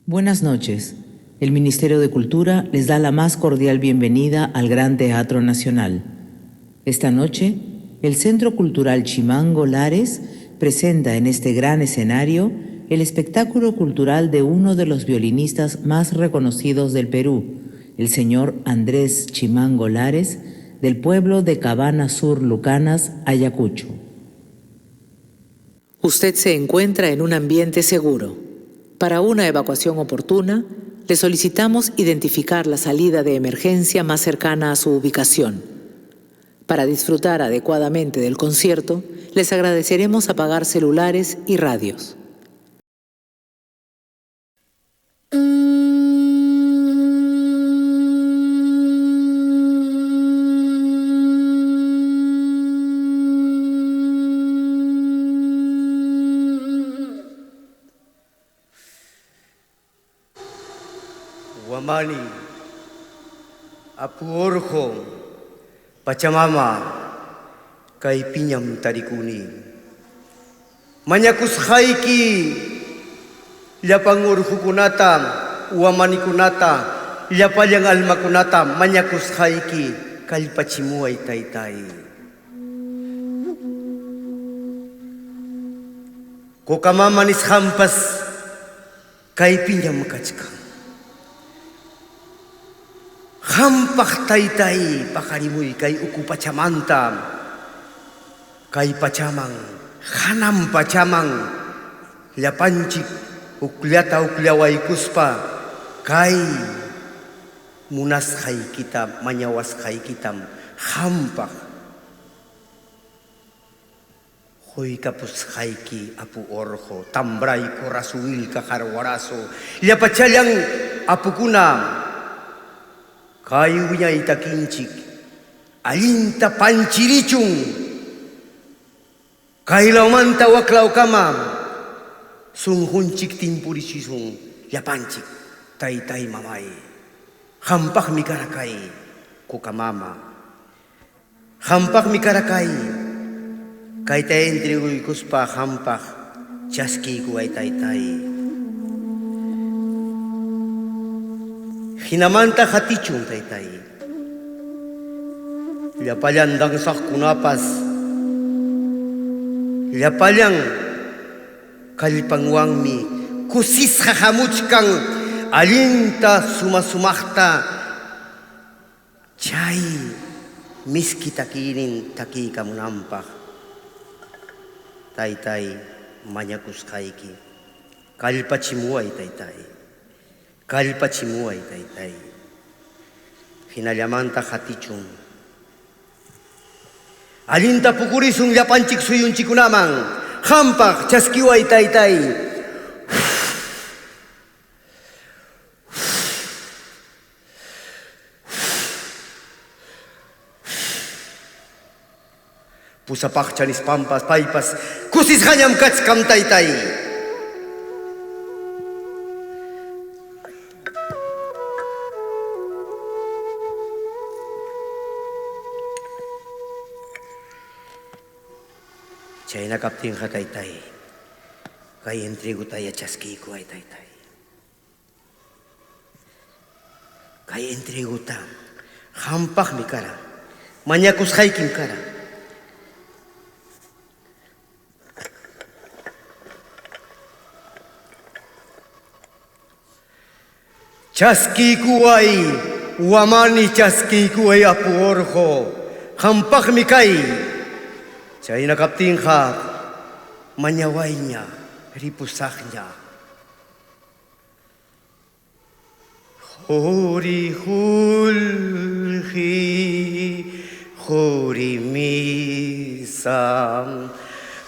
Buenas noches. El Ministerio de Cultura les da la más cordial bienvenida al Gran Teatro Nacional. Esta noche, el Centro Cultural Chimango Lares presenta en este gran escenario el espectáculo cultural de uno de los violinistas más reconocidos del Perú, el señor Andrés Chimango Lares, del pueblo de Cabana Sur Lucanas, Ayacucho. Usted se encuentra en un ambiente seguro. Para una evacuación oportuna, le solicitamos identificar la salida de emergencia más cercana a su ubicación. Para disfrutar adecuadamente del concierto, les agradeceremos apagar celulares y radios. Wamani, Apuorjo, Pachamama, kay pinyam tarikuni. Manyakus haiki, Llapangurju kunata, Wamani kunata, Llapayang alma kunata, Manyakus haiki, kalpachimuay taytay. Kokamamanis hampas, kay pinyam kachkang. Hampak taytay pakarimuy kay uku pachamanta kay pachamang hanam pachamang llapanchik ukllata ukllaway kuspa kay munas haykita mañawas haykitam hampak hoykapus hayki apu orjo tambray korasuil kaharwaraso llapachallang apukuna kayunya itakinchik, alinta panchirichung, kailawmanta waklaw kama, sunghunchik timpurisisung, yapanchik, taytay mamay, hampak mikarakay, kukamama, hampak mikarakay, kay tayentrigoy kuspa hampak, chaski kuay taytay. Hinamanta hatichung taytay. Llapayan dangsak kunapas. Llapayan kalipangwangmi. Kusis hahamuchkang alinta sumasumakta. Chay miski takinin taki kamunampak. Taytay manyakus kaiki. Kalpachimuay taytay. Kalpachimuay taytay. Hinallamanta hatichung. Alinta pukurisung llapanchik suyunchikunamang. Hampak chaskiway taytay. Pusapak chanis pampas paypas. Kusis hanyam kachkam taytay. Chay nakapting ka taytay, kay entrigo tayo chaski ko ay taytay. Kay entrigo ta, hampak mi kara, manyakus haiking kara. Chaski kuay, wamani chaski kuay apuorjo, hampak mi kay. Chay nakapting ka, manyaway niya, ripusak niya. Hori hulhi, hori misam,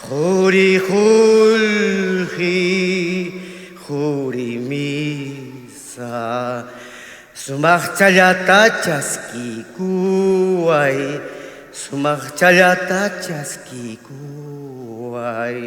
hori hulhi, hori misa. Sumakchalata chaski kuay, sumakchalata chaski kuay.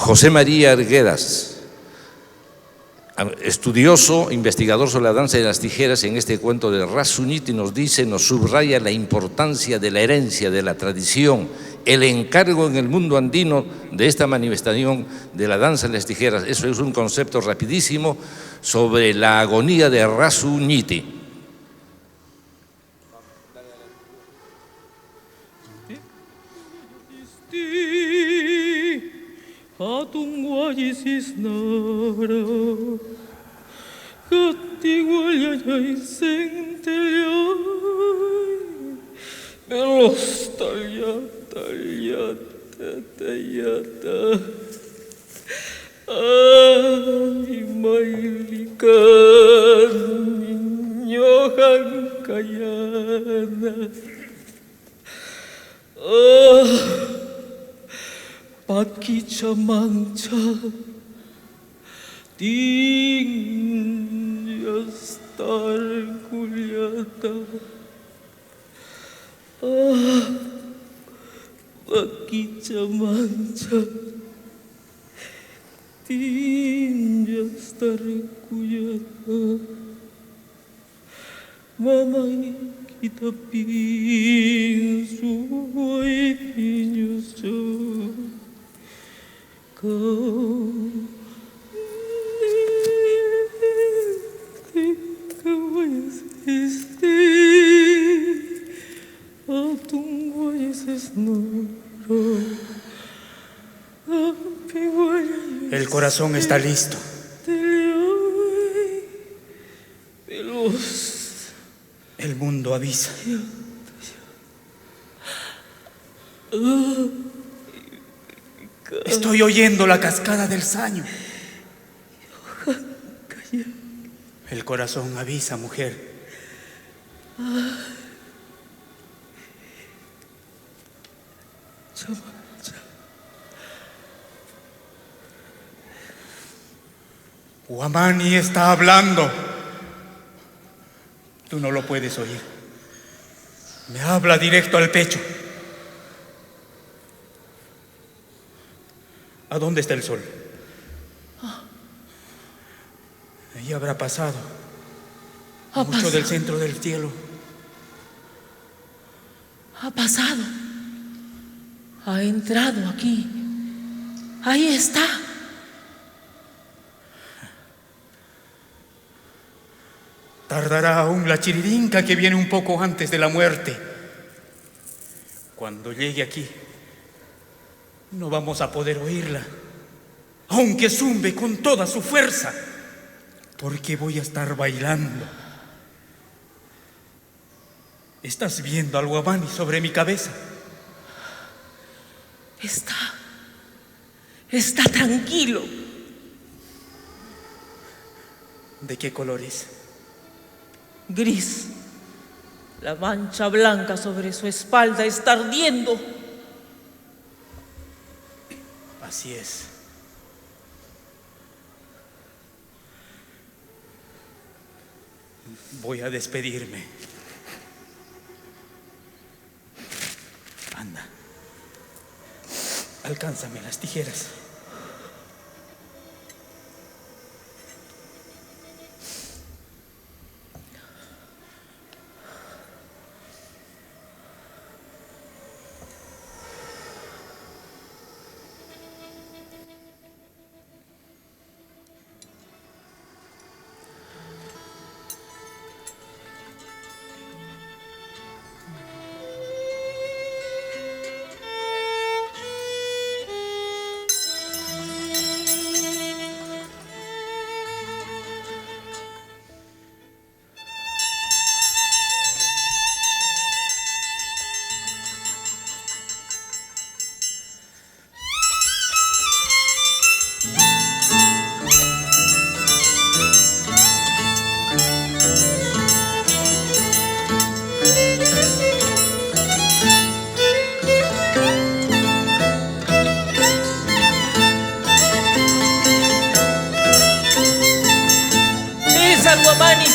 José María Arguedas, estudioso, investigador sobre la danza de las tijeras, en este cuento de Rasu Ñiti nos dice, nos subraya la importancia de la herencia, de la tradición, el encargo en el mundo andino de esta manifestación de la danza de las tijeras. Eso es un concepto rapidísimo sobre la agonía de Rasu Ñiti. Hatun guayisis nara, hati guayayay centelloy, melos talyata, talyata, ay mailikan, nyohan kayana, Pakicha mancha Tinja star kuliata Pakicha mancha Tinja star kuliata Mamai kita pinsu Inyusu El corazón está listo. El mundo avisa. Estoy oyendo la cascada del Saño. El corazón avisa, mujer. Huamani está hablando. Tú no lo puedes oír. Me habla directo al pecho. ¿A dónde está el sol? Ahí habrá pasado. Mucho del centro del cielo. Ha pasado. Ha entrado aquí. Ahí está. Tardará aún la chiririnca que viene un poco antes de la muerte. Cuando llegue aquí, no vamos a poder oírla, aunque zumbe con toda su fuerza, porque voy a estar bailando. ¿Estás viendo al Huamani sobre mi cabeza? Está tranquilo. ¿De qué color es? Gris. La mancha blanca sobre su espalda está ardiendo. Así es. Voy a despedirme. Anda. Alcánzame las tijeras.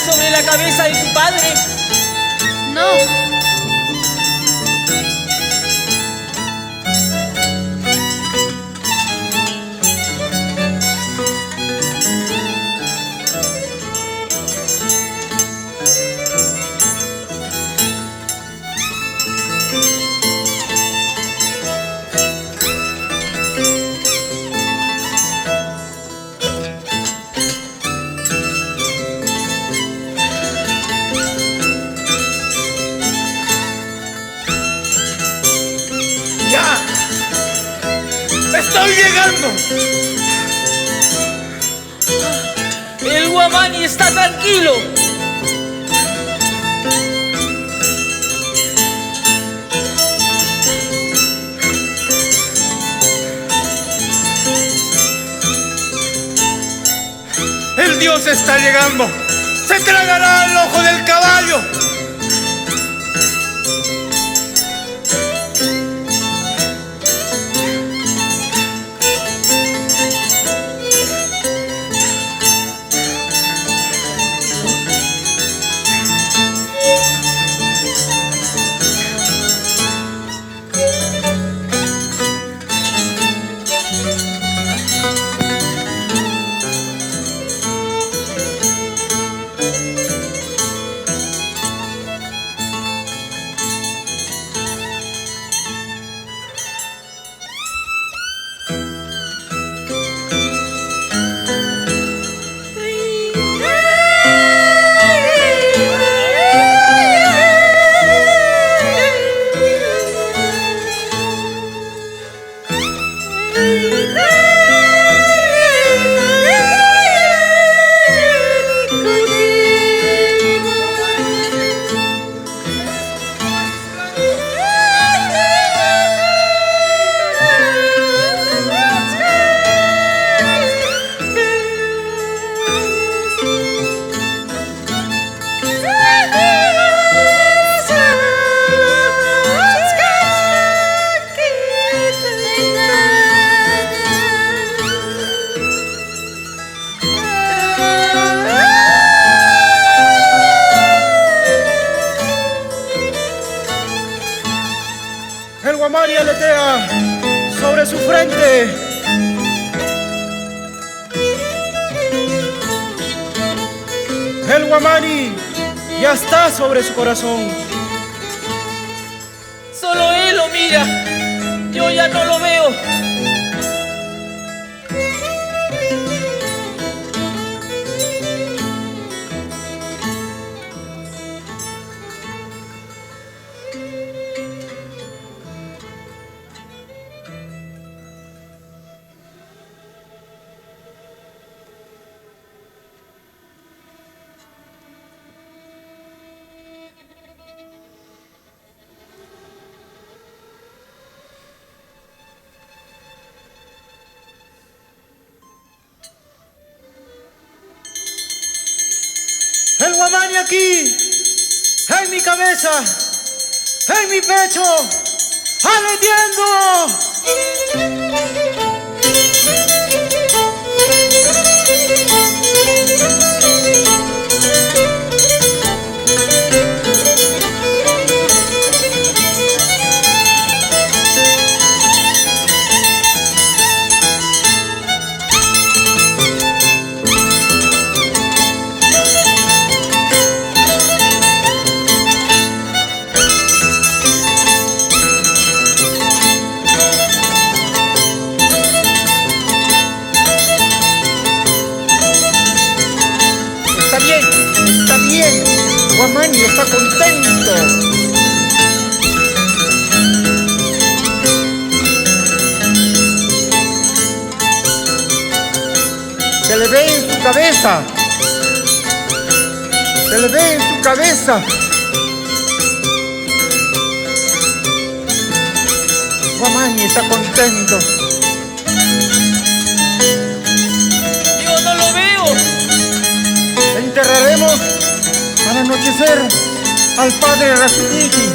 Sobre la cabeza de tu padre. No. ¡Estoy llegando! El Guamani está tranquilo. ¡El dios está llegando! ¡Se tragará el ojo del caballo! El Guamani aletea sobre su frente. El Guamani ya está sobre su corazón. Solo él lo mira. Yo ya no lo veo. El Guamani aquí, en mi cabeza, en mi pecho, aleteando. Está bien, Guamani está contento. Se le ve en su cabeza. Se le ve en su cabeza. Guamani está contento. Yo no lo veo. Enterraremos al anochecer al padre Rasuniki.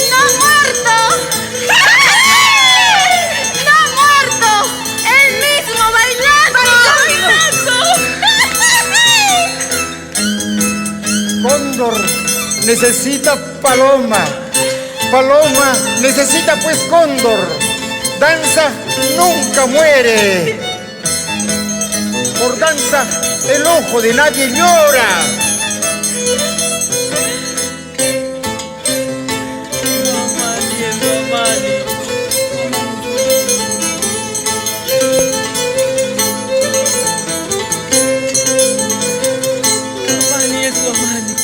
¡No ha muerto! ¡No ha muerto! ¡Él mismo bailando! Cóndor necesita paloma. Paloma necesita pues cóndor. Danza nunca muere. Por danza el ojo de nadie llora. Guamani, el Guamani. Guamani es Guamani.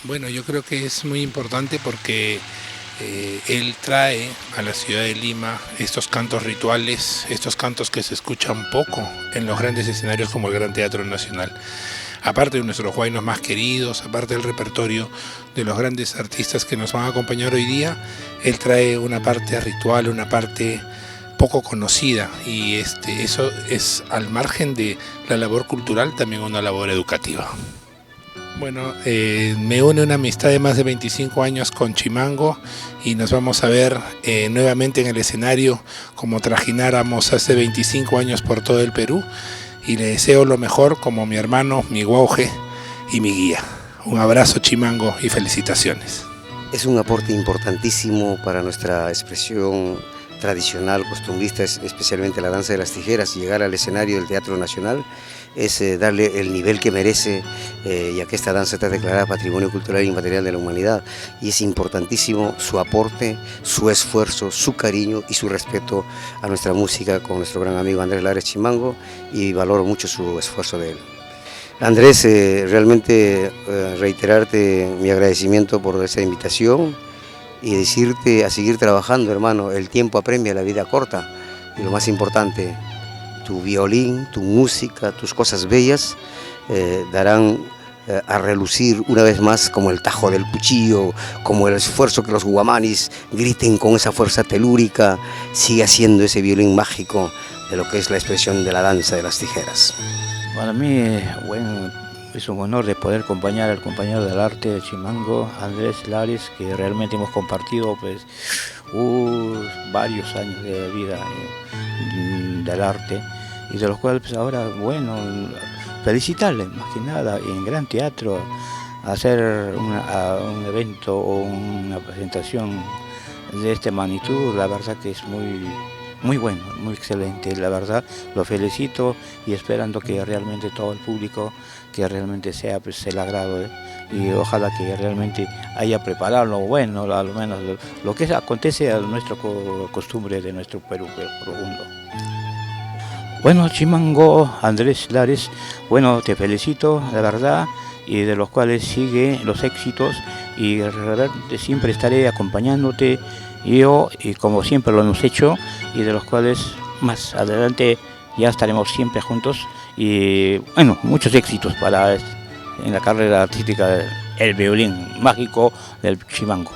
Bueno, yo creo que es muy importante porque él trae a la ciudad de Lima estos cantos rituales, estos cantos que se escuchan poco en los grandes escenarios como el Gran Teatro Nacional. Aparte de nuestros huaynos más queridos, aparte del repertorio de los grandes artistas que nos van a acompañar hoy día, él trae una parte ritual, una parte poco conocida, y eso es, al margen de la labor cultural, también una labor educativa. Bueno, me une una amistad de más de 25 años con Chimango y nos vamos a ver nuevamente en el escenario como trajináramos hace 25 años por todo el Perú, y le deseo lo mejor como mi hermano, mi guauje y mi guía. Un abrazo, Chimango, y felicitaciones. Es un aporte importantísimo para nuestra expresión tradicional, costumbrista, especialmente la danza de las tijeras. Llegar al escenario del Teatro Nacional es darle el nivel que merece, ya que esta danza está declarada Patrimonio Cultural Inmaterial de la Humanidad, y es importantísimo su aporte, su esfuerzo, su cariño y su respeto a nuestra música con nuestro gran amigo Andrés Lares Chimango, y valoro mucho su esfuerzo de él. Andrés, realmente reiterarte mi agradecimiento por esa invitación y decirte a seguir trabajando, hermano. El tiempo apremia, la vida corta, y lo más importante, tu violín, tu música, tus cosas bellas darán a relucir una vez más como el tajo del cuchillo, como el esfuerzo que los guamanis griten con esa fuerza telúrica, sigue haciendo ese violín mágico de lo que es la expresión de la danza de las tijeras. Para mí, bueno, es un honor de poder acompañar al compañero del arte de Chimango, Andrés Lares, que realmente hemos compartido pues varios años de vida del arte, y de los cuales pues ahora, bueno, felicitarle más que nada en Gran Teatro, hacer un evento o una presentación de esta magnitud. La verdad que es muy bueno, muy excelente, la verdad, lo felicito, y esperando que realmente todo el público, que realmente sea pues el agrado, y ojalá que realmente haya preparado lo bueno, al menos lo que acontece a nuestra costumbre de nuestro Perú profundo. Bueno, Chimango, Andrés Lares, bueno, te felicito, la verdad, y de los cuales sigue los éxitos, y realmente siempre estaré acompañándote, yo, y como siempre lo hemos hecho, y de los cuales más adelante ya estaremos siempre juntos, y bueno, muchos éxitos en la carrera artística del violín mágico del Chimango.